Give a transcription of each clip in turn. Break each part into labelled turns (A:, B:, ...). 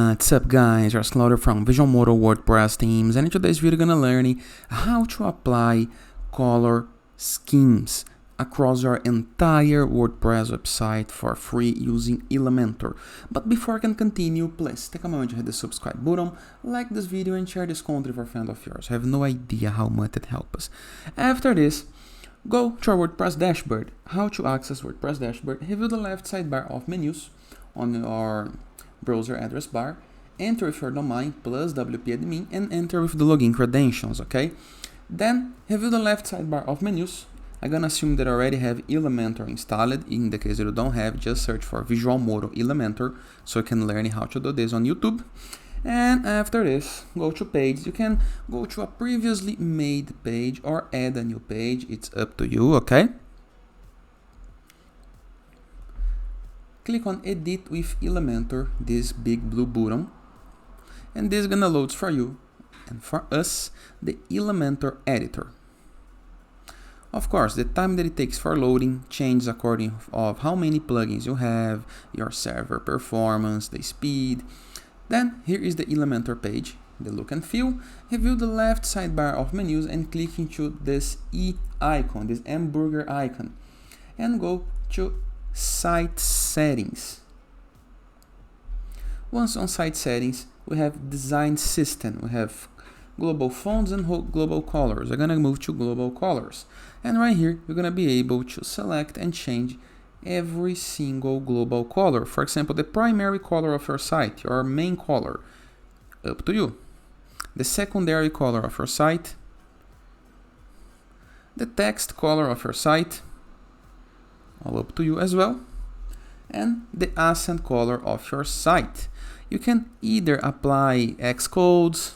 A: What's up guys, it's Claudio from Visual Modo WordPress themes, and in today's video we're gonna learn how to apply color schemes across your entire WordPress website for free using Elementor. But before I can continue, please take a moment to hit the subscribe button, like this video and share this content with a friend of yours. I have no idea how much it helps us. After this, go to our WordPress dashboard. How to access WordPress dashboard? Review the left sidebar of menus on your browser address bar, enter with your domain plus WP admin and enter with the login credentials, okay? Then review the left sidebar of menus. I'm gonna assume that I already have Elementor installed. In the case that you don't have, just search for Visual Modo Elementor so you can learn how to do this on YouTube. And after this, go to page. You can go to a previously made page or add a new page. It's up to you, okay? Click on Edit with Elementor, this big blue button, and this is gonna load for you and for us the Elementor editor. Of course, the time that it takes for loading changes according of how many plugins you have, your server performance, the speed. Then here is the Elementor page, the look and feel. Review the left sidebar of menus and click into this E icon, this hamburger icon, and go to Site Settings. Once on Site Settings, we have Design System. We have Global Fonts and Global Colors. I'm gonna move to Global Colors, and right here you're gonna be able to select and change every single global color. For example, the primary color of your site, your main color, up to you. The secondary color of your site, the text color of your site, all up to you as well, and the accent color of your site. You can either apply Xcodes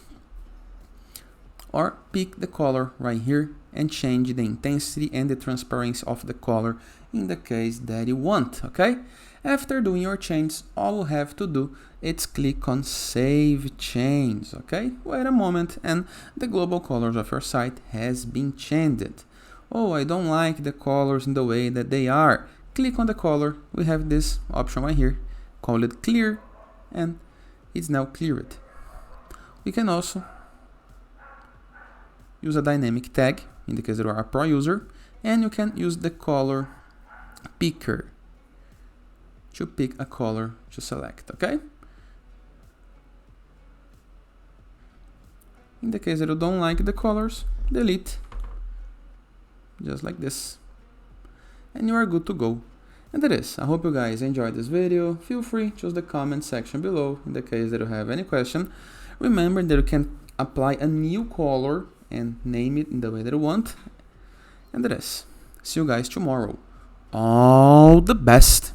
A: or pick the color right here and change the intensity and the transparency of the color in the case that you want, okay? After doing your change, all you have to do is click on Save Change, okay? Wait a moment and the global colors of your site has been changed. Oh, I don't like the colors in the way that they are. Click on the color. We have this option right here. Call it clear, and it's now cleared. We can also use a dynamic tag in the case that you are a pro user, and you can use the color picker to pick a color to select, okay? In the case that you don't like the colors, delete. Just like this, and you are good to go. And that is, I hope you guys enjoyed this video. Feel free to use the comment section below in the case that you have any question. Remember that you can apply a new color and name it in the way that you want. And that is, see you guys tomorrow. All the best.